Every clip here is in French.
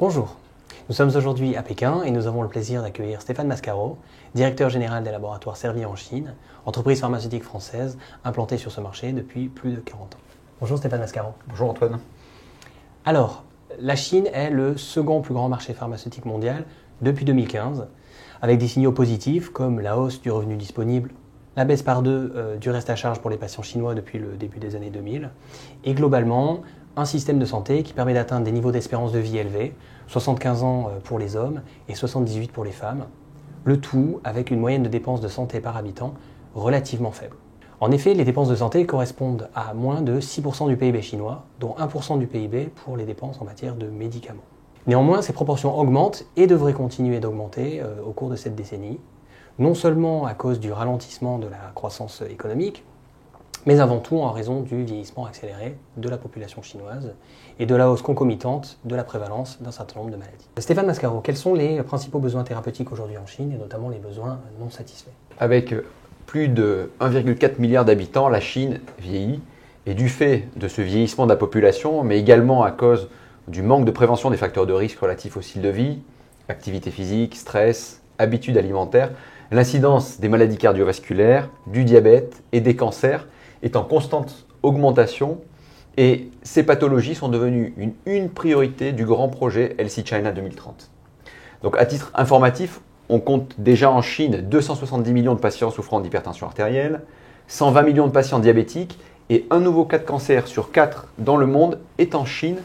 Bonjour, nous sommes aujourd'hui à Pékin et nous avons le plaisir d'accueillir Stéphane Mascaro, directeur général des laboratoires Servier en Chine, entreprise pharmaceutique française implantée sur ce marché depuis plus de 40 ans. Bonjour Stéphane Mascaro. Bonjour Antoine. Alors, la Chine est le second plus grand marché pharmaceutique mondial depuis 2015, avec des signaux positifs comme la hausse du revenu disponible, la baisse par deux du reste à charge pour les patients chinois depuis le début des années 2000, et globalement, un système de santé qui permet d'atteindre des niveaux d'espérance de vie élevés, 75 ans pour les hommes et 78 pour les femmes, le tout avec une moyenne de dépenses de santé par habitant relativement faible. En effet, les dépenses de santé correspondent à moins de 6% du PIB chinois, dont 1% du PIB pour les dépenses en matière de médicaments. Néanmoins, ces proportions augmentent et devraient continuer d'augmenter au cours de cette décennie, non seulement à cause du ralentissement de la croissance économique, mais avant tout en raison du vieillissement accéléré de la population chinoise et de la hausse concomitante de la prévalence d'un certain nombre de maladies. Stéphane Mascaro, quels sont les principaux besoins thérapeutiques aujourd'hui en Chine et notamment les besoins non satisfaits? Avec plus de 1,4 milliard d'habitants, la Chine vieillit et du fait de ce vieillissement de la population, mais également à cause du manque de prévention des facteurs de risque relatifs au style de vie, activité physique, stress, habitudes alimentaires, l'incidence des maladies cardiovasculaires, du diabète et des cancers est en constante augmentation et ces pathologies sont devenues une priorité du grand projet Healthy China 2030. Donc à titre informatif, on compte déjà en Chine 270 millions de patients souffrant d'hypertension artérielle, 120 millions de patients diabétiques et un nouveau cas de cancer sur 4 dans le monde est en Chine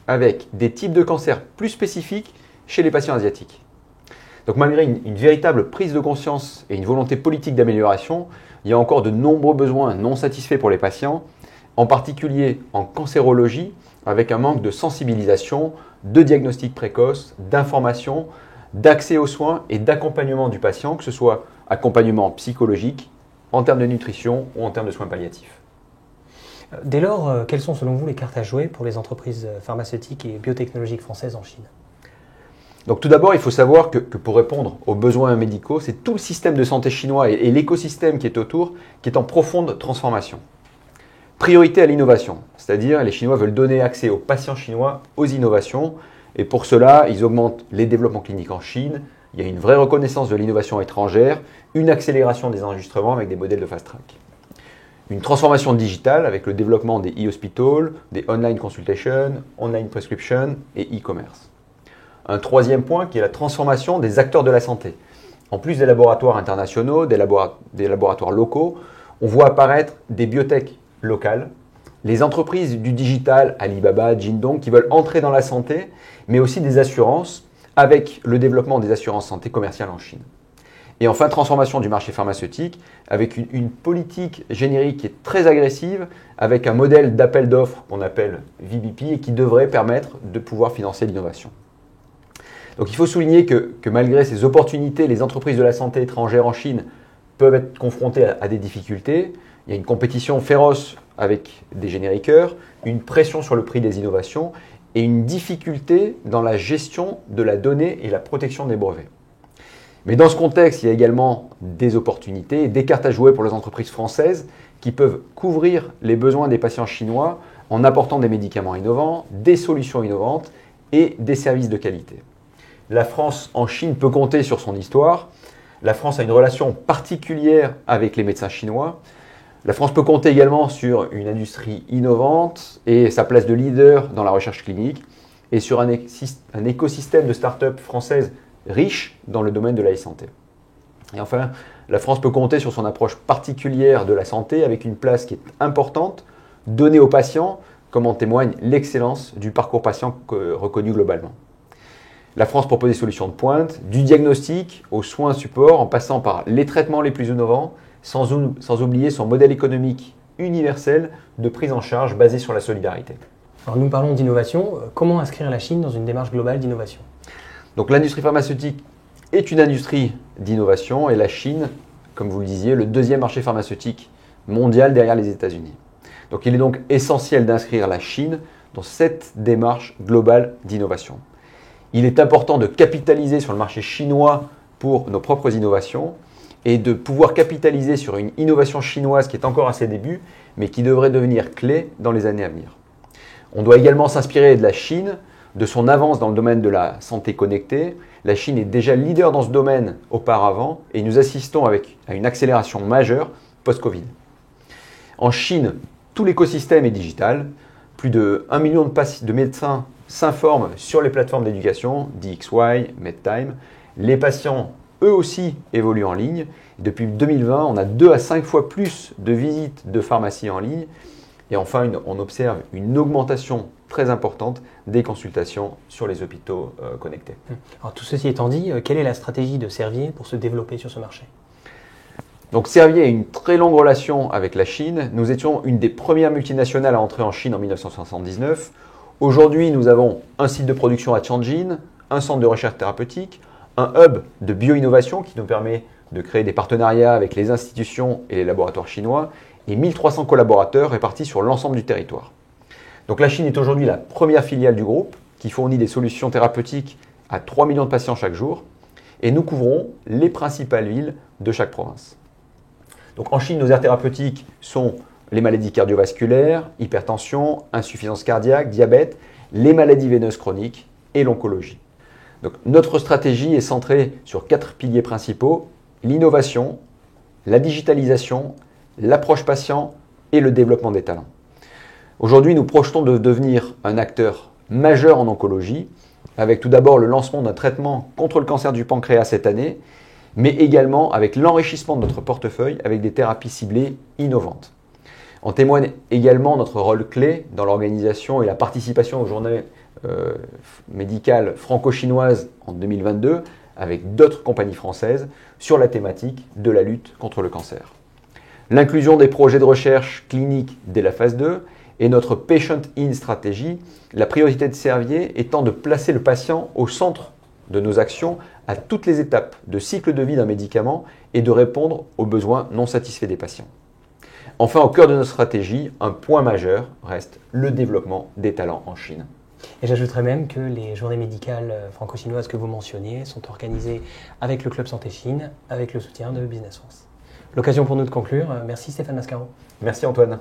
avec des types de cancers plus spécifiques chez les patients asiatiques. Donc malgré une véritable prise de conscience et une volonté politique d'amélioration, il y a encore de nombreux besoins non satisfaits pour les patients, en particulier en cancérologie, avec un manque de sensibilisation, de diagnostic précoce, d'information, d'accès aux soins et d'accompagnement du patient, que ce soit accompagnement psychologique, en termes de nutrition ou en termes de soins palliatifs. Dès lors, quelles sont selon vous les cartes à jouer pour les entreprises pharmaceutiques et biotechnologiques françaises en Chine? Donc tout d'abord, il faut savoir que pour répondre aux besoins médicaux, c'est tout le système de santé chinois et l'écosystème qui est autour qui est en profonde transformation. Priorité à l'innovation, c'est-à-dire les Chinois veulent donner accès aux patients chinois aux innovations et pour cela, ils augmentent les développements cliniques en Chine, il y a une vraie reconnaissance de l'innovation étrangère, une accélération des enregistrements avec des modèles de fast-track. Une transformation digitale avec le développement des e-hospitals, des online consultations, online prescription et e-commerce. Un troisième point qui est la transformation des acteurs de la santé. En plus des laboratoires internationaux, des laboratoires locaux, on voit apparaître des biotech locales, les entreprises du digital, Alibaba, Jingdong, qui veulent entrer dans la santé, mais aussi des assurances, avec le développement des assurances santé commerciales en Chine. Et enfin, transformation du marché pharmaceutique, avec une politique générique qui est très agressive, avec un modèle d'appel d'offres qu'on appelle VBP et qui devrait permettre de pouvoir financer l'innovation. Donc il faut souligner que malgré ces opportunités, les entreprises de la santé étrangères en Chine peuvent être confrontées à des difficultés. Il y a une compétition féroce avec des génériqueurs, une pression sur le prix des innovations et une difficulté dans la gestion de la donnée et la protection des brevets. Mais dans ce contexte, il y a également des opportunités et des cartes à jouer pour les entreprises françaises qui peuvent couvrir les besoins des patients chinois en apportant des médicaments innovants, des solutions innovantes et des services de qualité. La France en Chine peut compter sur son histoire. La France a une relation particulière avec les médecins chinois. La France peut compter également sur une industrie innovante et sa place de leader dans la recherche clinique et sur un écosystème de start-up françaises riche dans le domaine de la e-santé. Et enfin, la France peut compter sur son approche particulière de la santé avec une place qui est importante, donnée aux patients, comme en témoigne l'excellence du parcours patient reconnu globalement. La France propose des solutions de pointe, du diagnostic aux soins support, en passant par les traitements les plus innovants, sans oublier son modèle économique universel de prise en charge basé sur la solidarité. Alors nous parlons d'innovation, comment inscrire la Chine dans une démarche globale d'innovation? Donc l'industrie pharmaceutique est une industrie d'innovation et la Chine, comme vous le disiez, le deuxième marché pharmaceutique mondial derrière les États-Unis. Donc il est donc essentiel d'inscrire la Chine dans cette démarche globale d'innovation. Il est important de capitaliser sur le marché chinois pour nos propres innovations et de pouvoir capitaliser sur une innovation chinoise qui est encore à ses débuts, mais qui devrait devenir clé dans les années à venir. On doit également s'inspirer de la Chine de son avance dans le domaine de la santé connectée. La Chine est déjà leader dans ce domaine auparavant et nous assistons à une accélération majeure post-Covid. En Chine, tout l'écosystème est digital. Plus de 1 million de médecins s'informent sur les plateformes d'éducation, DXY, MedTime. Les patients, eux aussi, évoluent en ligne. Depuis 2020, on a 2 à 5 fois plus de visites de pharmacie en ligne. Et enfin, on observe une augmentation très importante des consultations sur les hôpitaux connectés. Alors, tout ceci étant dit, quelle est la stratégie de Servier pour se développer sur ce marché? Donc Servier a une très longue relation avec la Chine. Nous étions une des premières multinationales à entrer en Chine en 1979. Aujourd'hui, nous avons un site de production à Tianjin, un centre de recherche thérapeutique, un hub de bio-innovation qui nous permet de créer des partenariats avec les institutions et les laboratoires chinois et 1300 collaborateurs répartis sur l'ensemble du territoire. Donc la Chine est aujourd'hui la première filiale du groupe qui fournit des solutions thérapeutiques à 3 millions de patients chaque jour et nous couvrons les principales villes de chaque province. Donc en Chine, nos aires thérapeutiques sont les maladies cardiovasculaires, hypertension, insuffisance cardiaque, diabète, les maladies veineuses chroniques et l'oncologie. Donc notre stratégie est centrée sur 4 piliers principaux: l'innovation, la digitalisation, l'approche patient et le développement des talents. Aujourd'hui, nous projetons de devenir un acteur majeur en oncologie, avec tout d'abord le lancement d'un traitement contre le cancer du pancréas cette année, mais également avec l'enrichissement de notre portefeuille avec des thérapies ciblées innovantes. En témoigne également notre rôle clé dans l'organisation et la participation aux journées médicales franco-chinoises en 2022 avec d'autres compagnies françaises sur la thématique de la lutte contre le cancer. L'inclusion des projets de recherche clinique dès la phase 2 et notre patient-in stratégie, la priorité de Servier étant de placer le patient au centre de nos actions à toutes les étapes de cycle de vie d'un médicament et de répondre aux besoins non satisfaits des patients. Enfin, au cœur de notre stratégie, un point majeur reste le développement des talents en Chine. Et j'ajouterais même que les journées médicales franco-chinoises que vous mentionniez sont organisées avec le Club Santé Chine, avec le soutien de Business France. L'occasion pour nous de conclure. Merci Stéphane Mascaro. Merci Antoine.